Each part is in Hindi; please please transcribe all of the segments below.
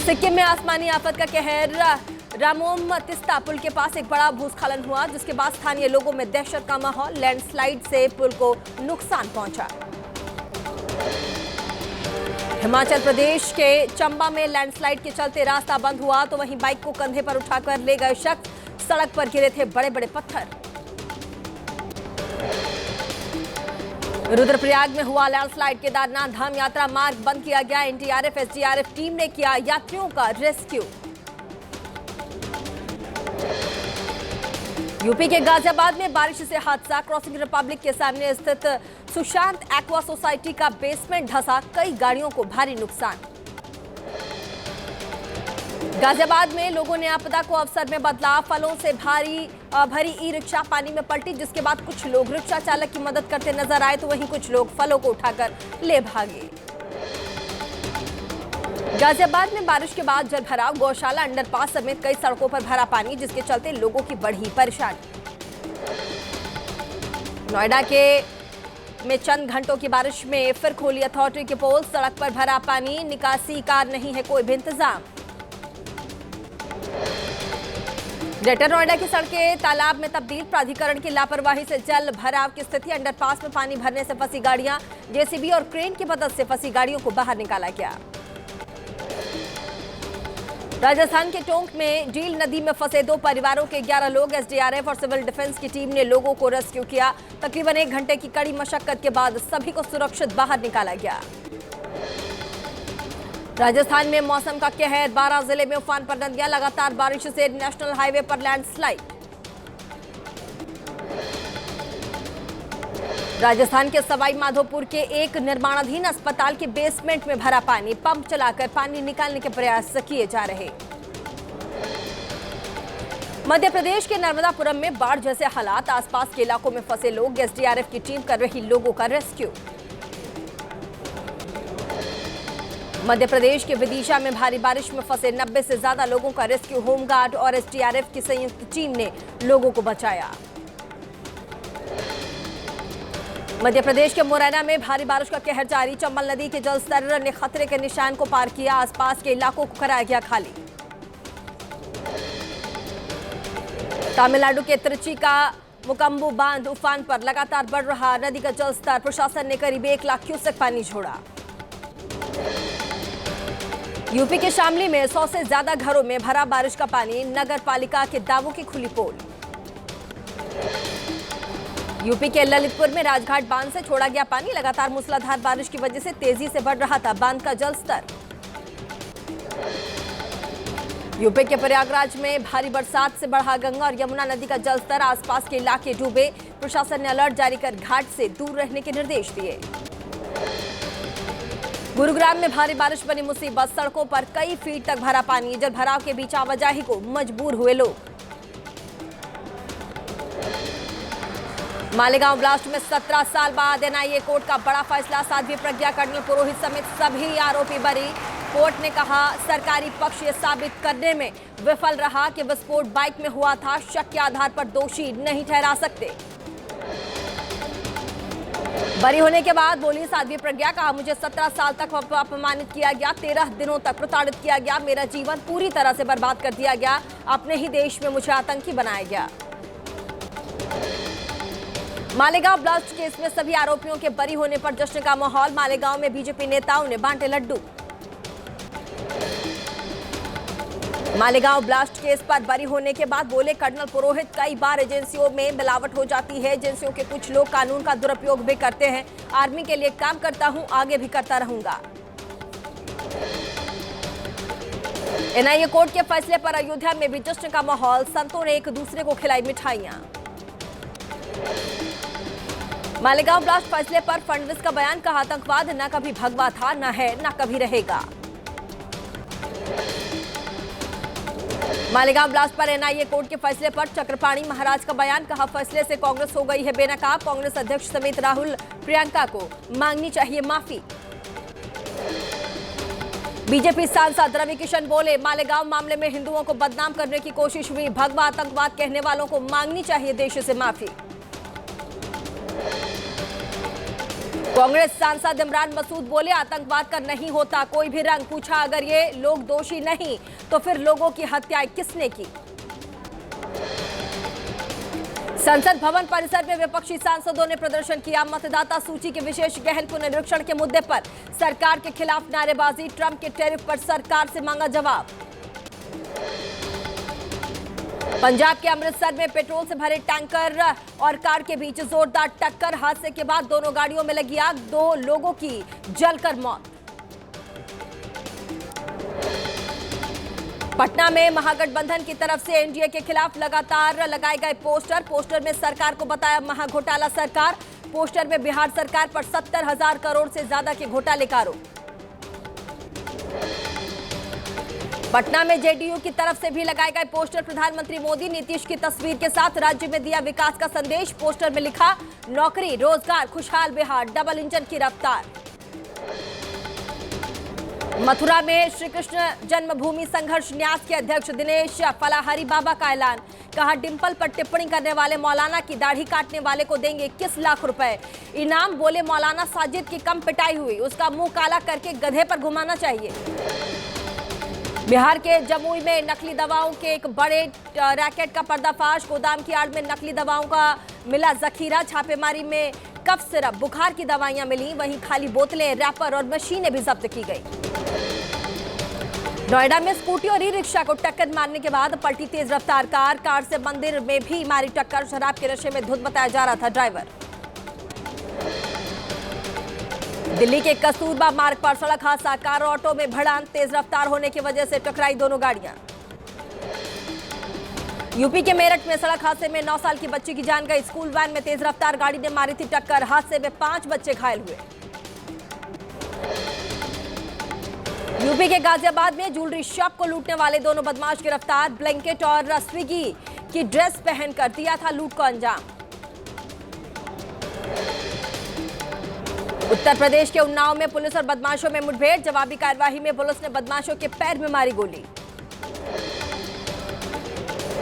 सिक्किम में आसमानी आफत का कहर। रामोम तिस्ता पुल के पास एक बड़ा भूस्खलन हुआ, जिसके बाद स्थानीय लोगों में दहशत का माहौल। लैंडस्लाइड से पुल को नुकसान पहुंचा। हिमाचल प्रदेश के चंबा में लैंडस्लाइड के चलते रास्ता बंद हुआ, तो वहीं बाइक को कंधे पर उठाकर ले गए शख्स। सड़क पर गिरे थे बड़े बड़े पत्थर। रुद्रप्रयाग में हुआ लैंडस्लाइड। केदारनाथ धाम यात्रा मार्ग बंद किया गया। एनडीआरएफ एसडीआरएफ टीम ने किया यात्रियों का रेस्क्यू। यूपी के गाजियाबाद में बारिश से हादसा। क्रॉसिंग रिपब्लिक के सामने स्थित सुशांत एक्वा सोसाइटी का बेसमेंट धंसा, कई गाड़ियों को भारी नुकसान। गाजियाबाद में लोगों ने आपदा को अवसर में बदला। फलों से भरी ई रिक्शा पानी में पलटी, जिसके बाद कुछ लोग रिक्शा चालक की मदद करते नजर आए, तो वहीं कुछ लोग फलों को उठाकर ले भागे। गाजियाबाद में बारिश के बाद जलभराव। गौशाला, अंडरपास समेत कई सड़कों पर भरा पानी, जिसके चलते लोगों की बढ़ी परेशानी। नोएडा में चंद घंटों की बारिश में फिर खोली अथॉरिटी के पोल। सड़क पर भरा पानी, निकासी का नहीं है कोई भी इंतजाम। ग्रेटर नोएडा की सड़कें तालाब में तब्दील। प्राधिकरण की लापरवाही से जल भराव की स्थिति। अंडरपास में पानी भरने से फंसी गाड़ियां। जेसीबी और क्रेन की मदद से फंसी गाड़ियों को बाहर निकाला गया। राजस्थान के टोंक में डील नदी में फंसे 2 परिवारों के 11 लोग। एसडीआरएफ और सिविल डिफेंस की टीम ने लोगों को रेस्क्यू किया। तकरीबन 1 घंटे की कड़ी मशक्कत के बाद सभी को सुरक्षित बाहर निकाला गया। राजस्थान में मौसम का कहर। 12 जिले में उफान पर नदियां। लगातार बारिश से नेशनल हाईवे पर लैंडस्लाइड। राजस्थान के सवाई माधोपुर के एक निर्माणाधीन अस्पताल के बेसमेंट में भरा पानी। पंप चलाकर पानी निकालने के प्रयास किए जा रहे। मध्य प्रदेश के नर्मदापुरम में बाढ़ जैसे हालात। आसपास के इलाकों में फंसे लोग। एसडीआरएफ की टीम कर रही लोगों का रेस्क्यू। मध्य प्रदेश के विदिशा में भारी बारिश में फंसे 90 से ज्यादा लोगों का रेस्क्यू। होमगार्ड और एसडीआरएफ की संयुक्त टीम ने लोगों को बचाया। मध्य प्रदेश के मुरैना में भारी बारिश का कहर जारी। चंबल नदी के जलस्तर ने खतरे के निशान को पार किया। आसपास के इलाकों को कराया गया खाली। तमिलनाडु के त्रिची का मुकम्बू बांध उफान पर। लगातार बढ़ रहा नदी का जलस्तर। प्रशासन ने करीब 1 लाख क्यूसेक पानी छोड़ा। यूपी के शामली में 100 से ज्यादा घरों में भरा बारिश का पानी। नगर पालिका के दावों की खुली पोल। यूपी के ललितपुर में राजघाट बांध से छोड़ा गया पानी। लगातार मूसलाधार बारिश की वजह से तेजी से बढ़ रहा था बांध का जलस्तर। यूपी के प्रयागराज में भारी बरसात से बढ़ा गंगा और यमुना नदी का जलस्तर। आसपास के इलाके डूबे। प्रशासन ने अलर्ट जारी कर घाट से दूर रहने के निर्देश दिए। गुरुग्राम में भारी बारिश बनी मुसीबत। सड़कों पर कई फीट तक भरा पानी। जलभराव के बीच आवाजाही को मजबूर हुए लोग। मालेगांव ब्लास्ट में 17 साल बाद एनआईए कोर्ट का बड़ा फैसला। साध्वी प्रज्ञा, कर्नल पुरोहित समेत सभी आरोपी बरी। कोर्ट ने कहा, सरकारी पक्ष ये साबित करने में विफल रहा कि विस्फोट बाइक में हुआ था। शक के आधार पर दोषी नहीं ठहरा सकते। बरी होने के बाद बोली साध्वी प्रज्ञा। कहा, मुझे 17 साल तक अपमानित किया गया, 13 दिनों तक प्रताड़ित किया गया। मेरा जीवन पूरी तरह से बर्बाद कर दिया गया। अपने ही देश में मुझे आतंकी बनाया गया। मालेगांव ब्लास्ट केस में सभी आरोपियों के बरी होने पर जश्न का माहौल। मालेगांव में बीजेपी नेताओं ने बांटे लड्डू। मालेगांव ब्लास्ट केस पर बरी होने के बाद बोले कर्नल पुरोहित, कई बार एजेंसियों में मिलावट हो जाती है। एजेंसियों के कुछ लोग कानून का दुरुपयोग भी करते हैं। आर्मी के लिए काम करता हूं, आगे भी करता रहूंगा। एनआईए कोर्ट के फैसले पर अयोध्या में भी जश्न का माहौल। संतों ने एक दूसरे को खिलाई मिठाइयां। मालेगांव ब्लास्ट फैसले पर फडणवीस का बयान। कहा, आतंकवाद न कभी भगवा था, न है, न कभी रहेगा। मालेगांव ब्लास्ट पर एनआईए कोर्ट के फैसले पर चक्रपाणी महाराज का बयान। कहा, फैसले से कांग्रेस हो गई है बेनकाब। कांग्रेस अध्यक्ष समेत राहुल, प्रियंका को मांगनी चाहिए माफी। बीजेपी सांसद रवि किशन बोले, मालेगांव मामले में हिंदुओं को बदनाम करने की कोशिश हुई। भगवा आतंकवाद कहने वालों को मांगनी चाहिए देश से माफी। कांग्रेस सांसद इमरान मसूद बोले, आतंकवाद का नहीं होता कोई भी रंग। पूछा, अगर ये लोग दोषी नहीं तो फिर लोगों की हत्याएं किसने की? संसद भवन परिसर में विपक्षी सांसदों ने प्रदर्शन किया। मतदाता सूची के विशेष गहन पुनरीक्षण के मुद्दे पर सरकार के खिलाफ नारेबाजी। ट्रंप के टैरिफ पर सरकार से मांगा जवाब। पंजाब के अमृतसर में पेट्रोल से भरे टैंकर और कार के बीच जोरदार टक्कर। हादसे के बाद दोनों गाड़ियों में लगी आग, 2 लोगों की जलकर मौत। पटना में महागठबंधन की तरफ से एनडीए के खिलाफ लगातार लगाए गए पोस्टर में सरकार को बताया महाघोटाला सरकार। पोस्टर में बिहार सरकार पर 70,000 करोड़ से ज्यादा के घोटाले का आरोप। पटना में जेडीयू की तरफ से भी लगाए गए पोस्टर। प्रधानमंत्री मोदी नीतीश की तस्वीर के साथ राज्य में दिया विकास का संदेश। पोस्टर में लिखा, नौकरी रोजगार खुशहाल बिहार, डबल इंजन की रफ्तार। मथुरा में श्री कृष्ण जन्मभूमि संघर्ष न्यास के अध्यक्ष दिनेश फलाहारी बाबा का ऐलान। कहा, डिंपल पर टिप्पणी करने वाले मौलाना की दाढ़ी काटने वाले को देंगे 21 लाख रुपए इनाम। बोले, मौलाना साजिद की कम पिटाई हुई, उसका मुंह काला करके गधे पर घुमाना चाहिए। बिहार के जमुई में नकली दवाओं के एक बड़े रैकेट का पर्दाफाश। गोदाम की आड़ में नकली दवाओं का मिला जखीरा। छापेमारी में कफ सिरप, बुखार की दवाइयां मिली, वहीं खाली बोतलें, रैपर और मशीनें भी जब्त की गई। नोएडा में स्कूटी और ई रिक्शा को टक्कर मारने के बाद पलटी तेज रफ्तार कार से मंदिर में भी मारी टक्कर। शराब के नशे में धुत बताया जा रहा था ड्राइवर। दिल्ली के कस्तूरबा मार्ग पर सड़क हादसा, कार और ऑटो में भिड़ंत, तेज रफ्तार होने की वजह से टकराई दोनों गाड़ियां। यूपी के मेरठ में सड़क हादसे में 9 साल की बच्ची की जान गई। स्कूल वैन में तेज रफ्तार गाड़ी ने मारी थी टक्कर। हादसे में 5 बच्चे घायल हुए। यूपी के गाजियाबाद में ज्वेलरी शॉप को लूटने वाले दोनों बदमाश गिरफ्तार। ब्लैंकेट और स्विगी की ड्रेस पहनकर दिया था लूट को अंजाम। उत्तर प्रदेश के उन्नाव में पुलिस और बदमाशों में मुठभेड़। जवाबी कार्रवाई में पुलिस ने बदमाशों के पैर में मारी गोली।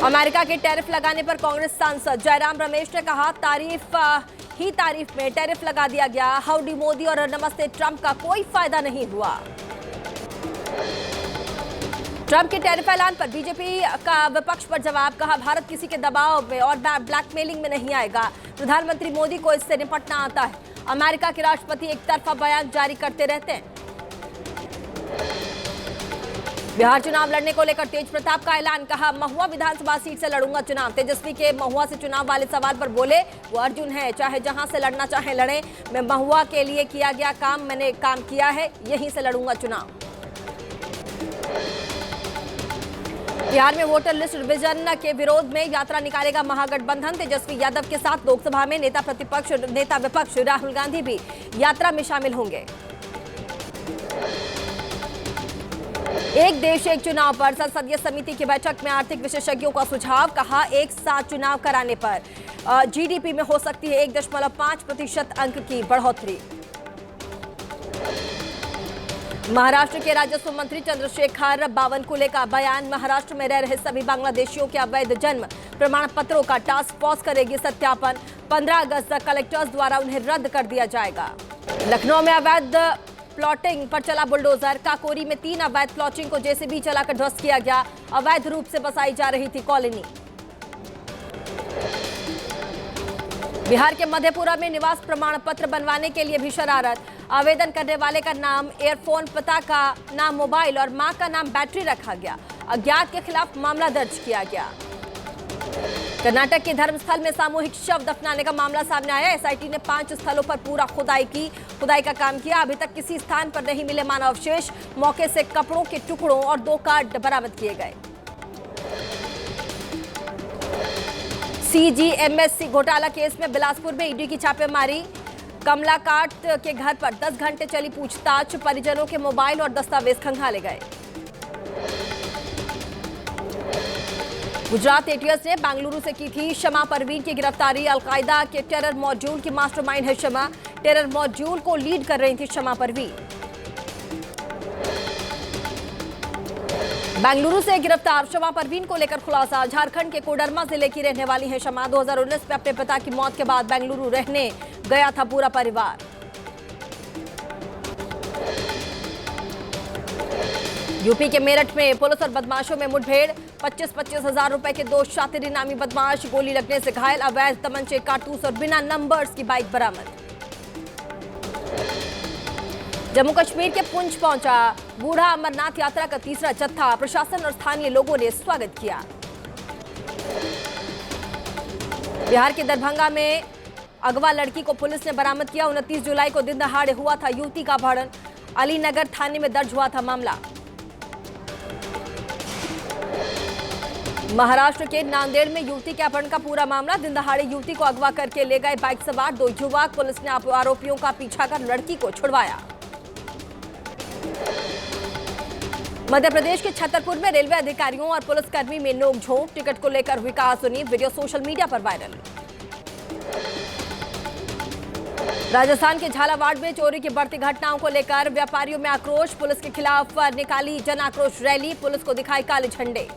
अमेरिका के टैरिफ लगाने पर कांग्रेस सांसद जयराम रमेश ने कहा, तारीफ में टैरिफ लगा दिया गया। हाउडी मोदी और नमस्ते ट्रंप का कोई फायदा नहीं हुआ। ट्रंप के टैरिफ ऐलान पर बीजेपी का विपक्ष पर जवाब। कहा, भारत किसी के दबाव में और ब्लैकमेलिंग में नहीं आएगा। प्रधानमंत्री मोदी को इससे निपटना आता है। अमेरिका के राष्ट्रपति एक तरफा बयान जारी करते रहते हैं। बिहार चुनाव लड़ने को लेकर तेज प्रताप का ऐलान। कहा, महुआ विधानसभा सीट से लड़ूंगा चुनाव। तेजस्वी के महुआ से चुनाव वाले सवाल पर बोले, वो अर्जुन है, चाहे जहां से लड़ना चाहे लड़े। मैं महुआ के लिए किया गया काम मैंने काम किया है, यहीं से लड़ूंगा चुनाव। बिहार में वोटर लिस्ट रिवीजन के विरोध में यात्रा निकालेगा महागठबंधन। तेजस्वी यादव के साथ लोकसभा में नेता विपक्ष राहुल गांधी भी यात्रा में शामिल होंगे। एक देश एक चुनाव पर संसदीय समिति की बैठक में आर्थिक विशेषज्ञों का सुझाव। कहा, एक साथ चुनाव कराने पर जीडीपी में हो सकती है 1.5% अंक की बढ़ोतरी। महाराष्ट्र के राजस्व मंत्री चंद्रशेखर बावनकुले का बयान। महाराष्ट्र में रह रहे सभी बांग्लादेशियों के अवैध जन्म प्रमाण पत्रों का टास्क फोर्स करेगी सत्यापन। 15 अगस्त तक कलेक्टर्स द्वारा उन्हें रद्द कर दिया जाएगा। लखनऊ में अवैध प्लॉटिंग पर चला बुलडोजर। काकोरी में 3 अवैध प्लॉटिंग को जेसीबी चलाकर ध्वस्त किया गया। अवैध रूप से बसाई जा रही थी कॉलोनी। बिहार के मधेपुरा में निवास प्रमाण पत्र बनवाने के लिए भी शरारत। आवेदन करने वाले का नाम एयरफोन, पिता का नाम मोबाइल और मां का नाम बैटरी रखा गया। अज्ञात के खिलाफ मामला दर्ज किया गया। कर्नाटक के धर्मस्थल में सामूहिक शव दफनाने का मामला सामने आया। एसआईटी ने 5 स्थलों पर पूरा खुदाई का काम किया। अभी तक किसी स्थान पर नहीं मिले मानव अवशेष। मौके से कपड़ों के टुकड़ों और 2 कार्ड बरामद किए गए। सीजीएमएससी घोटाला केस में बिलासपुर में ईडी की छापेमारी। कमलाकांत के घर पर 10 घंटे चली पूछताछ। परिजनों के मोबाइल और दस्तावेज खंगाले गए। गुजरात एटीएस ने बेंगलुरु से की थी शमा परवीन की गिरफ्तारी। अलकायदा के टेरर मॉड्यूल की मास्टरमाइंड है शमा। टेरर मॉड्यूल को लीड कर रही थी शमा परवीन। बेंगलुरु से गिरफ्तार शमा परवीन को लेकर खुलासा। झारखंड के कोडरमा जिले की रहने वाली है शमा। 2019 में अपने पिता की मौत के बाद बेंगलुरु रहने गया था पूरा परिवार। यूपी के मेरठ में पुलिस और बदमाशों में मुठभेड़। 25-25 हजार रुपए के दो शातिर इनामी बदमाश गोली लगने से घायल। अवैध तमंचे, कारतूस और बिना नंबर्स की बाइक बरामद। जम्मू कश्मीर के पुंछ पहुंचा बूढ़ा अमरनाथ यात्रा का तीसरा जत्था। प्रशासन और स्थानीय लोगों ने स्वागत किया। बिहार के दरभंगा में अगवा लड़की को पुलिस ने बरामद किया। 29 जुलाई को दिन दहाड़े हुआ था युवती का अपहरण। अलीनगर थाने में दर्ज हुआ था मामला। महाराष्ट्र के नांदेड़ में युवती के अपहरण का पूरा मामला। दिन दहाड़े युवती को अगवा करके ले गए बाइक सवार 2 युवक। पुलिस ने आरोपियों का पीछा कर लड़की को छुड़वाया। मध्य प्रदेश के छतरपुर में रेलवे अधिकारियों और पुलिसकर्मी में नोकझोंक। टिकट को लेकर हुई कहासुनी। वीडियो सोशल मीडिया पर वायरल। राजस्थान के झालावाड़ में चोरी की बढ़ती घटनाओं को लेकर व्यापारियों में आक्रोश। पुलिस के खिलाफ निकाली जन आक्रोश रैली। पुलिस को दिखाए काले झंडे।